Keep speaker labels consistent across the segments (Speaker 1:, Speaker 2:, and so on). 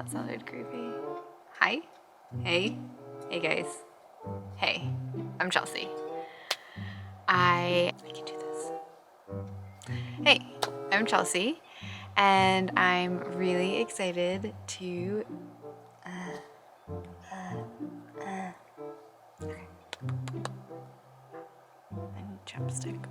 Speaker 1: that sounded creepy. Hi. Hey. Hey guys. Hey. I'm Chelsea. I can do this. Hey. I'm Chelsea. And I'm really excited to okay. I need chapstick.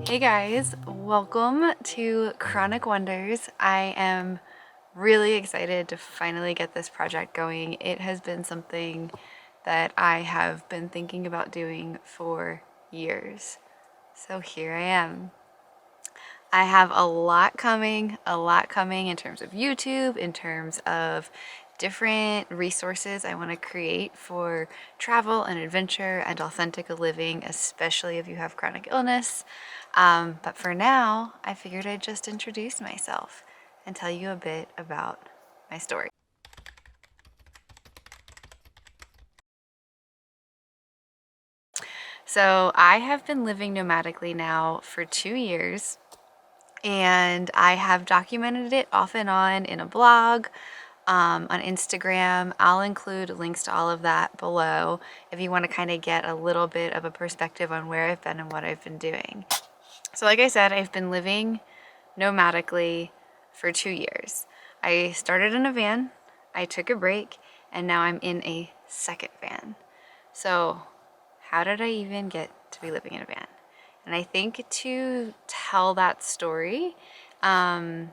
Speaker 1: Hey guys, welcome to Chronic Wonders. I am really excited to finally get this project going. It has been something that I have been thinking about doing for years. So here I am. I have a lot coming in terms of YouTube, in terms of different resources I want to create for travel and adventure and authentic living, especially if you have chronic illness. But for now, I figured I'd just introduce myself and tell you a bit about my story. So I have been living nomadically now for 2 years. And I have documented it off and on in a blog, on Instagram. I'll include links to all of that below if you want to kind of get a little bit of a perspective on where I've been and what I've been doing. So like I said, I've been living nomadically for 2 years. I started in a van, I took a break, and now I'm in a second van. So how did I even get to be living in a van? And I think to tell that story, I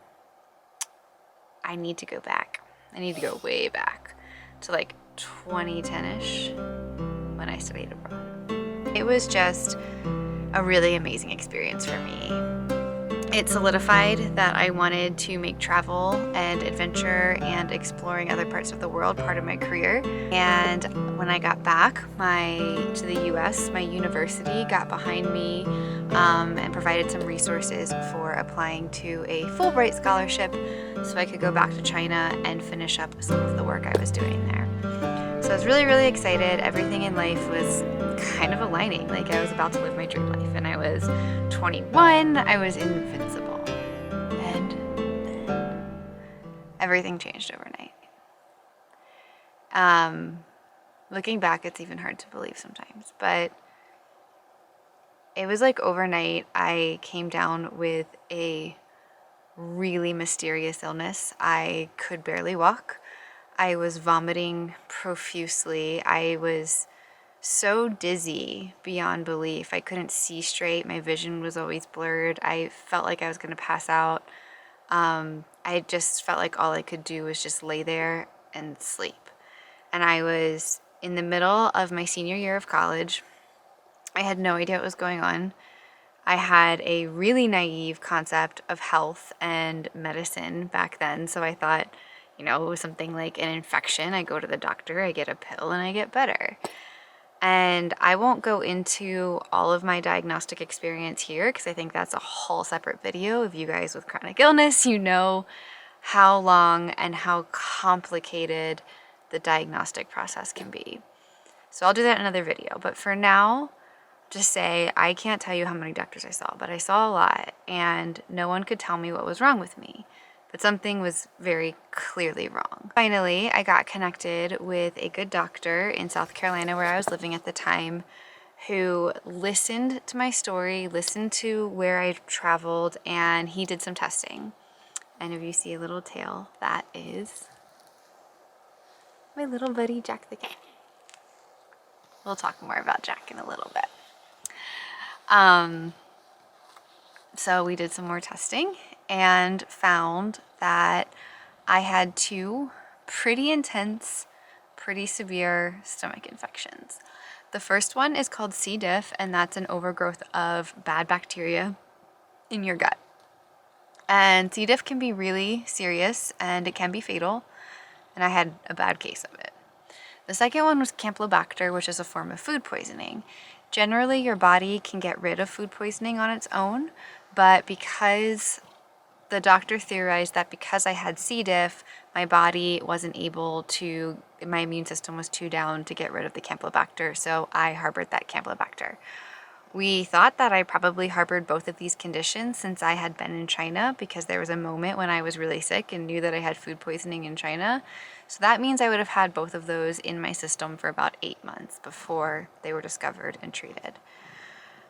Speaker 1: need to go back. I need to go way back to like 2010-ish when I studied abroad. It was just a really amazing experience for me. It solidified that I wanted to make travel and adventure and exploring other parts of the world part of my career. And when I got back to the US, my university got behind me and provided some resources for applying to a Fulbright scholarship so I could go back to China and finish up some of the work I was doing there. So I was really, really excited. Everything in life was kind of aligning. Like I was about to live my dream life, and I was 21. I was invincible. And then everything changed overnight. Looking back, it's even hard to believe sometimes, but it was like overnight I came down with a really mysterious illness. I could barely walk. I was vomiting profusely. I was so dizzy beyond belief. I couldn't see straight. My vision was always blurred. I felt like I was going to pass out. I just felt like all I could do was just lay there and sleep. And I was in the middle of my senior year of college. I had no idea what was going on. I had a really naive concept of health and medicine back then. So I thought, it was something like an infection. I go to the doctor, I get a pill, and I get better. And I won't go into all of my diagnostic experience here because I think that's a whole separate video. If you guys with chronic illness, you know how long and how complicated the diagnostic process can be. So I'll do that in another video. But for now, just say I can't tell you how many doctors I saw, but I saw a lot, and no one could tell me what was wrong with me. But something was very clearly wrong. Finally, I got connected with a good doctor in South Carolina where I was living at the time, who listened to my story, listened to where I traveled, and he did some testing. And if you see a little tail, that is my little buddy Jack the cat. We'll talk more about Jack in a little bit. So we did some more testing and found that I had 2 pretty intense, pretty severe stomach infections. The first one is called C. diff, and that's an overgrowth of bad bacteria in your gut. And C. diff can be really serious and it can be fatal, and I had a bad case of it. The second one was Campylobacter, which is a form of food poisoning. Generally, your body can get rid of food poisoning on its own, but because the doctor theorized that because I had C. diff, my body wasn't able to, my immune system was too down to get rid of the Campylobacter, so I harbored that Campylobacter. We thought that I probably harbored both of these conditions since I had been in China, because there was a moment when I was really sick and knew that I had food poisoning in China. So that means I would have had both of those in my system for about 8 months before they were discovered and treated.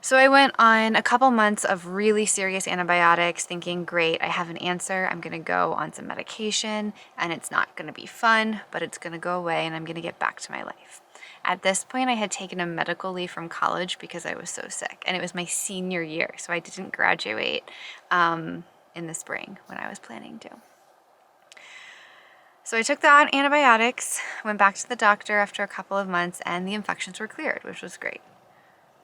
Speaker 1: So I went on a couple months of really serious antibiotics thinking, great, I have an answer. I'm going to go on some medication and it's not going to be fun, but it's going to go away and I'm going to get back to my life. At this point, I had taken a medical leave from college because I was so sick, and it was my senior year, so I didn't graduate in the spring when I was planning to. So I took the antibiotics, went back to the doctor after a couple of months, and the infections were cleared, which was great.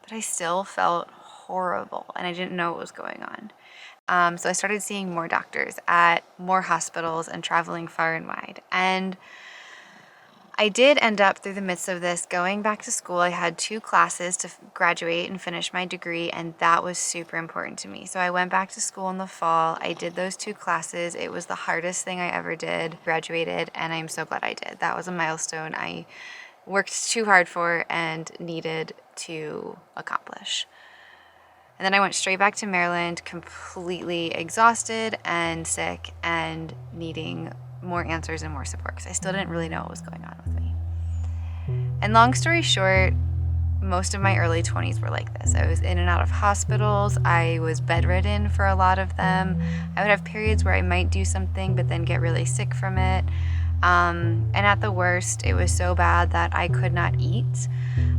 Speaker 1: But I still felt horrible, and I didn't know what was going on. So I started seeing more doctors at more hospitals and traveling far and wide. And I did end up, through the midst of this, going back to school. I had 2 classes to graduate and finish my degree, and that was super important to me. So I went back to school in the fall. I did those 2 classes. It was the hardest thing I ever did. Graduated, and I'm so glad I did. That was a milestone I worked too hard for and needed to accomplish. And then I went straight back to Maryland, completely exhausted and sick and needing more answers and more support, because I still didn't really know what was going on with me. And long story short, most of my early 20s were like this. I was in and out of hospitals. I was bedridden for a lot of them. I would have periods where I might do something but then get really sick from it. And at the worst, it was so bad that I could not eat.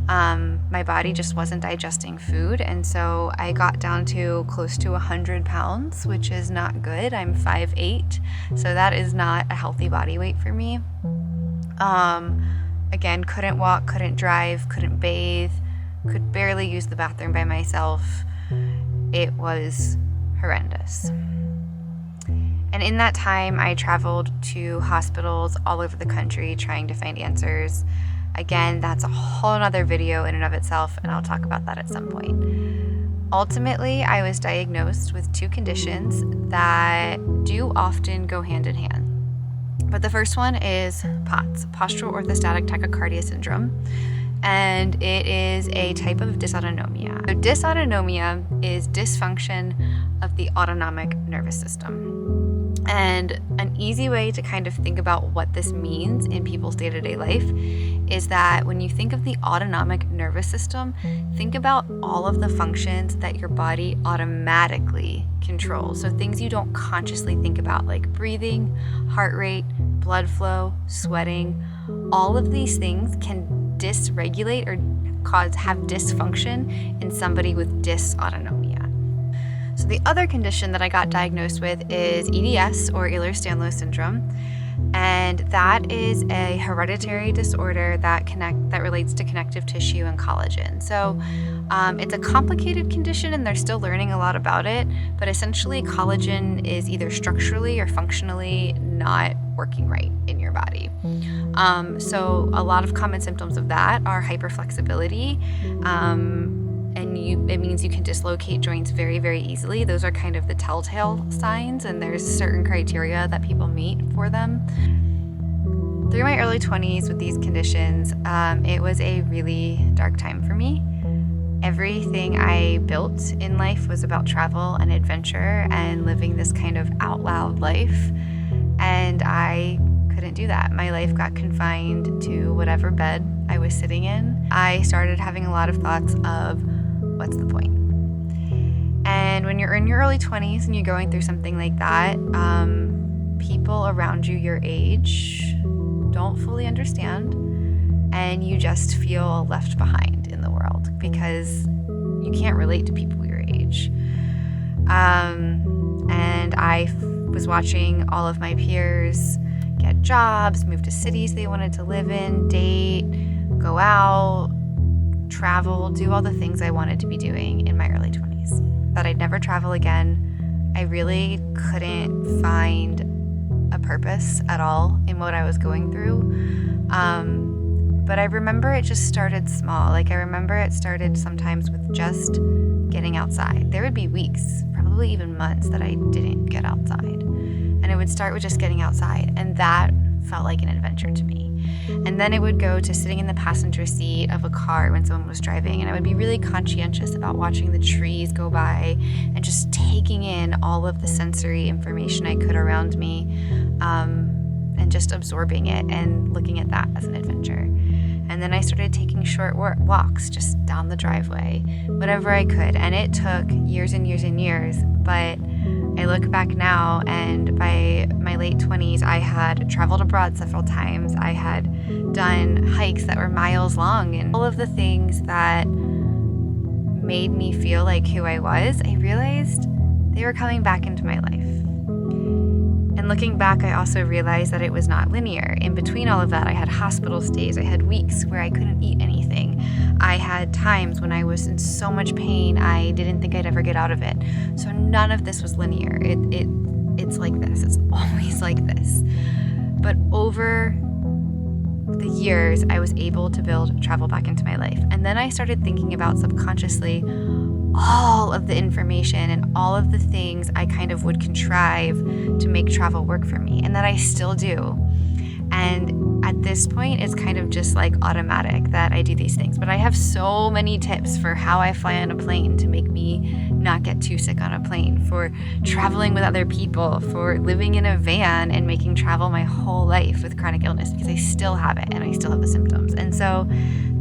Speaker 1: My body just wasn't digesting food, and so I got down to close to 100 pounds, which is not good. I'm 5'8", so that is not a healthy body weight for me. Again, couldn't walk, couldn't drive, couldn't bathe, could barely use the bathroom by myself. It was horrendous. And in that time, I traveled to hospitals all over the country trying to find answers. Again, that's a whole other video in and of itself, and I'll talk about that at some point. Ultimately, I was diagnosed with 2 conditions that do often go hand in hand. But the first one is POTS, postural orthostatic tachycardia syndrome, and it is a type of dysautonomia. So dysautonomia is dysfunction of the autonomic nervous system. And an easy way to kind of think about what this means in people's day-to-day life is that when you think of the autonomic nervous system, think about all of the functions that your body automatically controls. So things you don't consciously think about, like breathing, heart rate, blood flow, sweating. All of these things can dysregulate or have dysfunction in somebody with dysautonomia. So the other condition that I got diagnosed with is EDS, or Ehlers-Danlos syndrome, and that is a hereditary disorder that relates to connective tissue and collagen. So it's a complicated condition, and they're still learning a lot about it, but essentially collagen is either structurally or functionally not working right in your body. So a lot of common symptoms of that are hyperflexibility, and it means you can dislocate joints very, very easily. Those are kind of the telltale signs, and there's certain criteria that people meet for them. Through my early 20s with these conditions, it was a really dark time for me. Everything I built in life was about travel and adventure and living this kind of out loud life, and I couldn't do that. My life got confined to whatever bed I was sitting in. I started having a lot of thoughts of, what's the point? And when you're in your early 20s and you're going through something like that, people around you your age don't fully understand, and you just feel left behind in the world because you can't relate to people your age. And I was watching all of my peers get jobs, move to cities they wanted to live in, date, go out, travel, do all the things I wanted to be doing in my early 20s. Thought I'd never travel again. I really couldn't find a purpose at all in what I was going through. But I remember it just started small. Like, I remember it started sometimes with just getting outside. There would be weeks, probably even months, that I didn't get outside. And it would start with just getting outside. And that felt like an adventure to me. And then it would go to sitting in the passenger seat of a car when someone was driving, and I would be really conscientious about watching the trees go by and just taking in all of the sensory information I could around me, and just absorbing it and looking at that as an adventure. And then I started taking short walks just down the driveway, whatever I could. And it took years and years and years, but I look back now, and by my late 20s, I had traveled abroad several times. I had done hikes that were miles long, and all of the things that made me feel like who I was, I realized they were coming back into my life. And looking back, I also realized that it was not linear. In between all of that, I had hospital stays. I had weeks where I couldn't eat anything. I had times when I was in so much pain, I didn't think I'd ever get out of it. So none of this was linear. It's like this. It's always like this. But over the years, I was able to build travel back into my life. And then I started thinking about subconsciously all of the information and all of the things I kind of would contrive to make travel work for me, and that I still do. And at this point, it's kind of just like automatic that I do these things. But I have so many tips for how I fly on a plane to make me not get too sick on a plane, for traveling with other people, for living in a van and making travel my whole life with chronic illness, because I still have it and I still have the symptoms. And so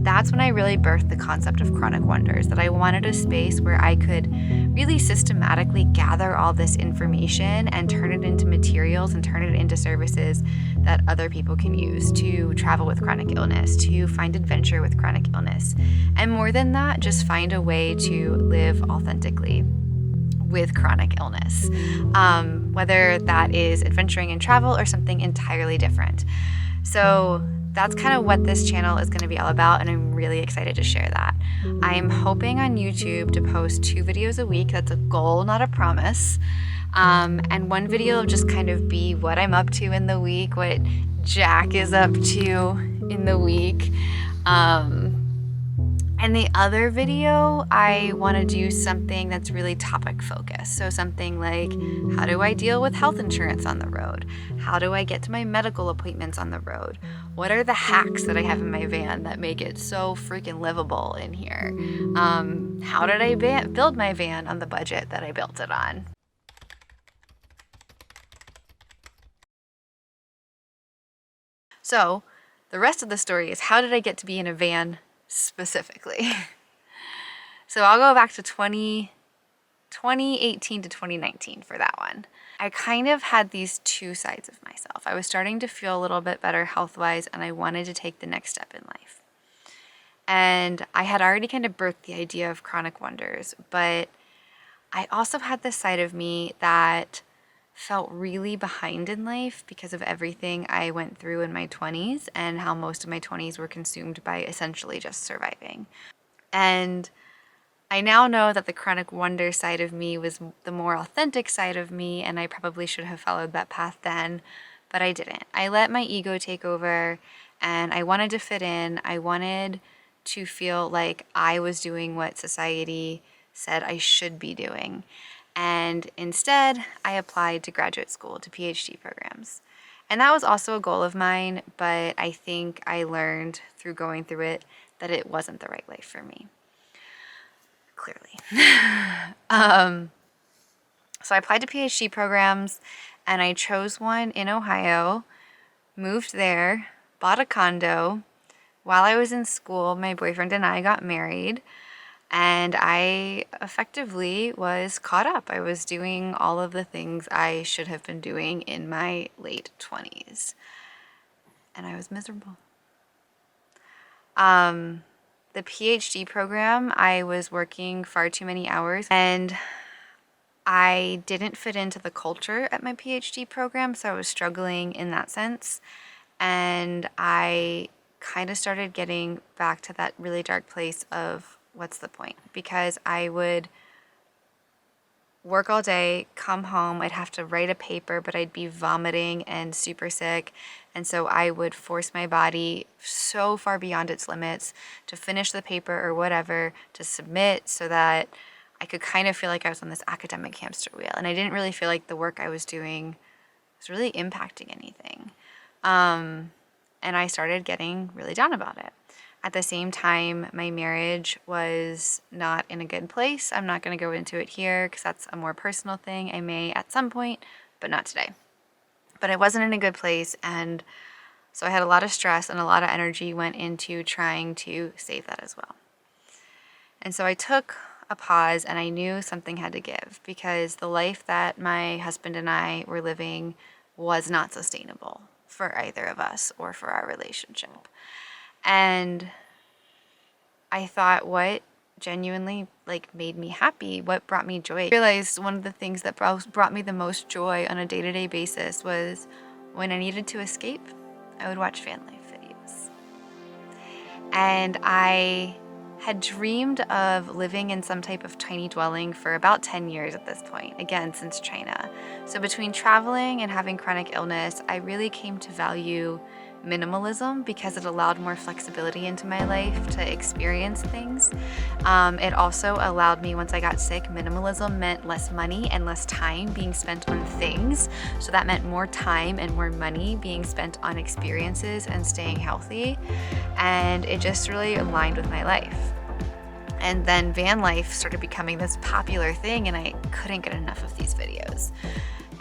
Speaker 1: that's when I really birthed the concept of Chronic Wonders, that I wanted a space where I could really systematically gather all this information and turn it into materials and turn it into services that other people can use to travel with chronic illness, to find adventure with chronic illness. And more than that, just find a way to live authentically with chronic illness, whether that is adventuring in travel or something entirely different. So that's kind of what this channel is going to be all about, and I'm really excited to share that. I'm hoping on YouTube to post 2 videos a week. That's a goal, not a promise. And one video will just kind of be what I'm up to in the week, what Jack is up to in the week. And the other video, I want to do something that's really topic focused. So something like, how do I deal with health insurance on the road? How do I get to my medical appointments on the road? What are the hacks that I have in my van that make it so freaking livable in here? How did I build my van on the budget that I built it on? So the rest of the story is, how did I get to be in a van specifically? So I'll go back to 2018 to 2019 for that one. I kind of had these 2 sides of myself. I was starting to feel a little bit better health-wise, and I wanted to take the next step in life. And I had already kind of birthed the idea of Chronic Wonders, but I also had this side of me that felt really behind in life because of everything I went through in my 20s and how most of my 20s were consumed by essentially just surviving. And I now know that the Chronic Wonder side of me was the more authentic side of me, and I probably should have followed that path then, but I didn't. I let my ego take over, and I wanted to fit in. I wanted to feel like I was doing what society said I should be doing. And instead, I applied to graduate school, to PhD programs. And that was also a goal of mine, but I think I learned through going through it that it wasn't the right life for me. Clearly. So I applied to PhD programs, and I chose one in Ohio, moved there, bought a condo. While I was in school, my boyfriend and I got married, and I effectively was caught up. I was doing all of the things I should have been doing in my late 20s, and I was miserable. The PhD program, I was working far too many hours, and I didn't fit into the culture at my PhD program, so I was struggling in that sense. And I kind of started getting back to that really dark place of, what's the point? Because I would work all day, come home, I'd have to write a paper, but I'd be vomiting and super sick. And so I would force my body so far beyond its limits to finish the paper or whatever, to submit, so that I could kind of feel like I was on this academic hamster wheel. And I didn't really feel like the work I was doing was really impacting anything. And I started getting really down about it. At the same time, my marriage was not in a good place. I'm not going to go into it here because that's a more personal thing. I may at some point, but not today. But I wasn't in a good place, and so I had a lot of stress and a lot of energy went into trying to save that as well. And so I took a pause, and I knew something had to give because the life that my husband and I were living was not sustainable for either of us or for our relationship. And I thought, what genuinely made me happy, what brought me joy. I realized one of the things that brought me the most joy on a day-to-day basis was when I needed to escape, I would watch van life videos. And I had dreamed of living in some type of tiny dwelling for about 10 years at this point, again, since China. So between traveling and having chronic illness, I really came to value minimalism because it allowed more flexibility into my life to experience things. It also allowed me, once I got sick, minimalism meant less money and less time being spent on things. So that meant more time and more money being spent on experiences and staying healthy. And it just really aligned with my life. And then van life started becoming this popular thing, and I couldn't get enough of these videos.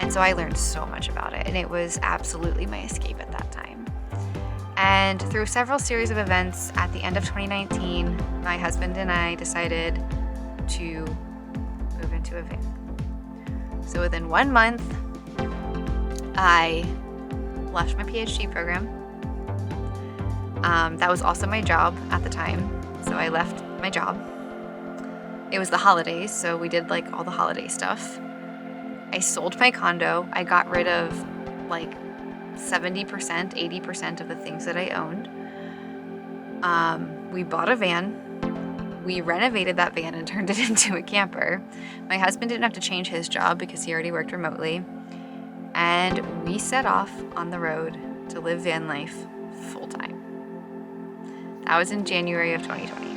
Speaker 1: And so I learned so much about it, and it was absolutely my escape at that time. And through several series of events at the end of 2019, my husband and I decided to move into a van. So within 1 month, I left my PhD program. That was also my job at the time, so I left my job. It was the holidays, so we did all the holiday stuff. I sold my condo. I got rid of 70%, 80% of the things that I owned. We bought a van. We renovated that van and turned it into a camper. My husband didn't have to change his job because he already worked remotely. And we set off on the road to live van life full time. That was in January of 2020.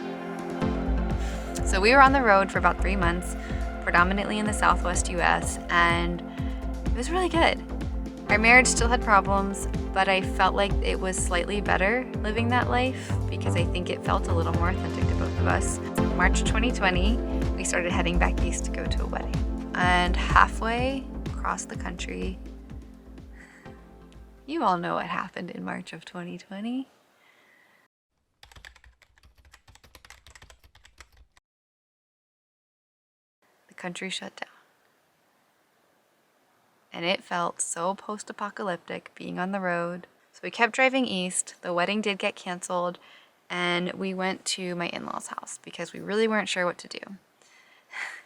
Speaker 1: So we were on the road for about 3 months, predominantly in the Southwest US, and it was really good. Our marriage still had problems, but I felt like it was slightly better living that life because I think it felt a little more authentic to both of us. March 2020, we started heading back east to go to a wedding. And halfway across the country, you all know what happened in March of 2020. The country shut down. And it felt so post-apocalyptic being on the road. So we kept driving east. The wedding did get canceled, and we went to my in-laws' house because we really weren't sure what to do.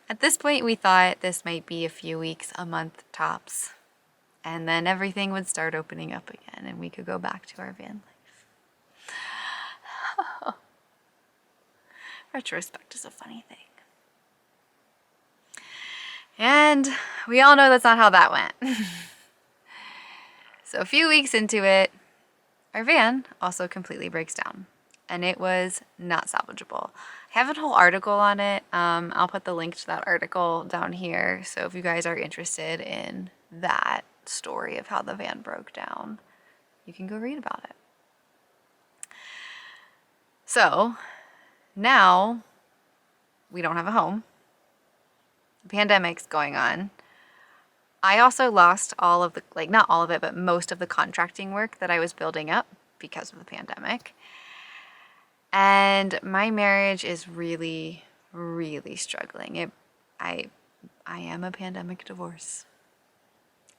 Speaker 1: At this point, we thought this might be a few weeks, a month tops, and then everything would start opening up again and we could go back to our van life. Retrospect is a funny thing. And we all know that's not how that went. So a few weeks into it, our van also completely breaks down, and it was not salvageable. I have a whole article on it. I'll put the link to that article down here. So if you guys are interested in that story of how the van broke down, you can go read about it. So now we don't have a home. The pandemic's going on. I also lost all of the, not all of it, but most of the contracting work that I was building up because of the pandemic. And my marriage is really, really struggling. I am a pandemic divorce.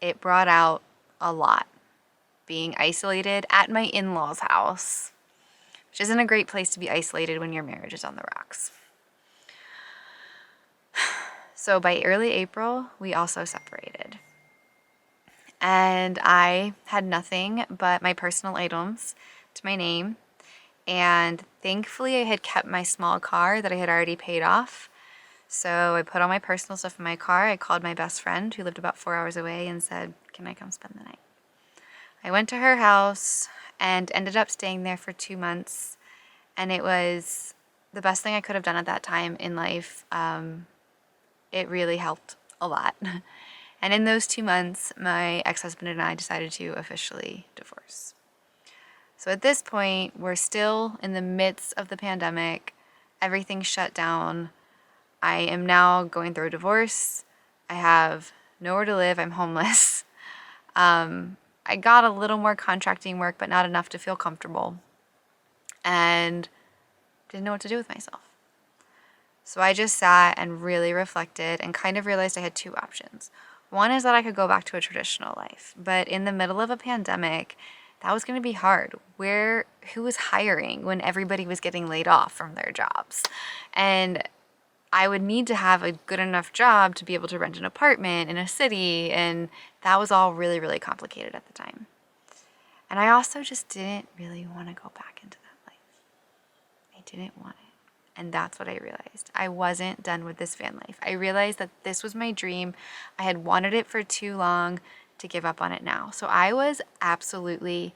Speaker 1: It brought out a lot. Being isolated at my in-laws' house, which isn't a great place to be isolated when your marriage is on the rocks. So by early April, we also separated. And I had nothing but my personal items to my name. And thankfully, I had kept my small car that I had already paid off. So I put all my personal stuff in my car. I called my best friend who lived about 4 hours away and said, "Can I come spend the night?" I went to her house and ended up staying there for 2 months. And it was the best thing I could have done at that time in life. It really helped a lot. And in those 2 months, my ex-husband and I decided to officially divorce. So at this point, we're still in the midst of the pandemic. Everything's shut down. I am now going through a divorce. I have nowhere to live. I'm homeless. I got a little more contracting work, but not enough to feel comfortable. And didn't know what to do with myself. So I just sat and really reflected and kind of realized I had two options. One is that I could go back to a traditional life, but in the middle of a pandemic, that was going to be hard. Who was hiring when everybody was getting laid off from their jobs? And I would need to have a good enough job to be able to rent an apartment in a city, and that was all really, really complicated at the time. And I also just didn't really want to go back into that life. I didn't want it. And that's what I realized. I wasn't done with this van life. I realized that this was my dream. I had wanted it for too long to give up on it now. So I was absolutely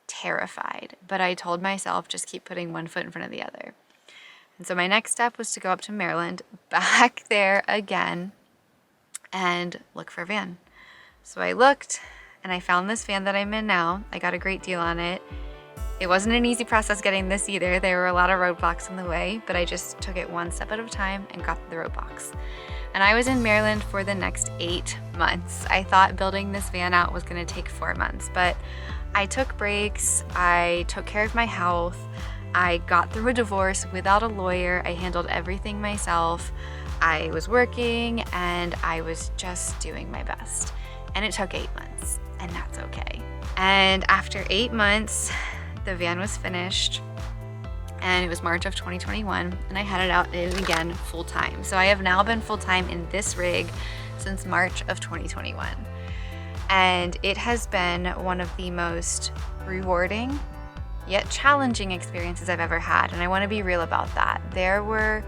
Speaker 1: terrified, but I told myself, just keep putting one foot in front of the other. And so my next step was to go up to Maryland, back there again, and look for a van. So I looked and I found this van that I'm in now. I got a great deal on it. It wasn't an easy process getting this either. There were a lot of roadblocks in the way, but I just took it one step at a time and got the roadblocks. And I was in Maryland for the next 8 months. I thought building this van out was gonna take 4 months, but I took breaks, I took care of my health, I got through a divorce without a lawyer, I handled everything myself, I was working, and I was just doing my best. And it took 8 months, and that's okay. And after 8 months, the van was finished, and it was March of 2021, and I headed out in again full-time. So I have now been full-time in this rig since March of 2021. And it has been one of the most rewarding yet challenging experiences I've ever had, and I want to be real about that. There were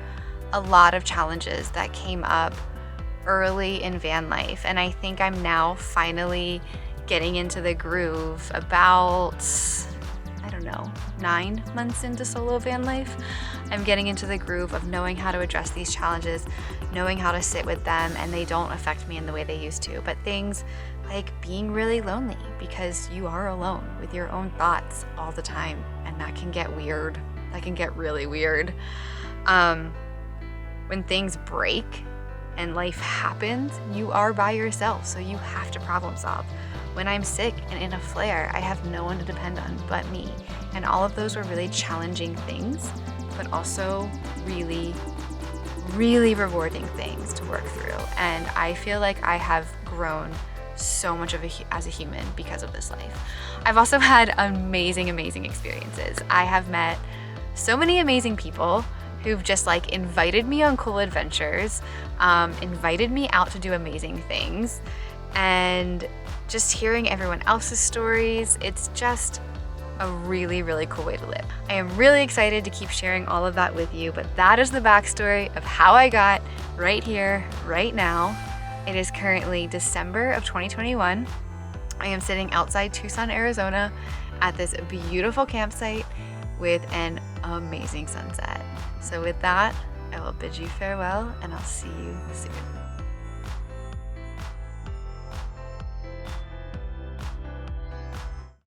Speaker 1: a lot of challenges that came up early in van life, and I think I'm now finally getting into the groove about, I don't know, 9 months into solo van life. I'm getting into the groove of knowing how to address these challenges, knowing how to sit with them, and they don't affect me in the way they used to. But things like being really lonely because you are alone with your own thoughts all the time, and that can get weird. That can get really weird. When things break and life happens, you are by yourself, so you have to problem solve. When I'm sick and in a flare, I have no one to depend on but me. And all of those were really challenging things, but also really, really rewarding things to work through. And I feel like I have grown so much as a human because of this life. I've also had amazing, amazing experiences. I have met so many amazing people who've just like invited me on cool adventures, invited me out to do amazing things, and just hearing everyone else's stories, it's just a really, really cool way to live. I am really excited to keep sharing all of that with you, but that is the backstory of how I got right here, right now. It is currently December of 2021. I am sitting outside Tucson, Arizona at this beautiful campsite with an amazing sunset. So with that, I will bid you farewell, and I'll see you soon.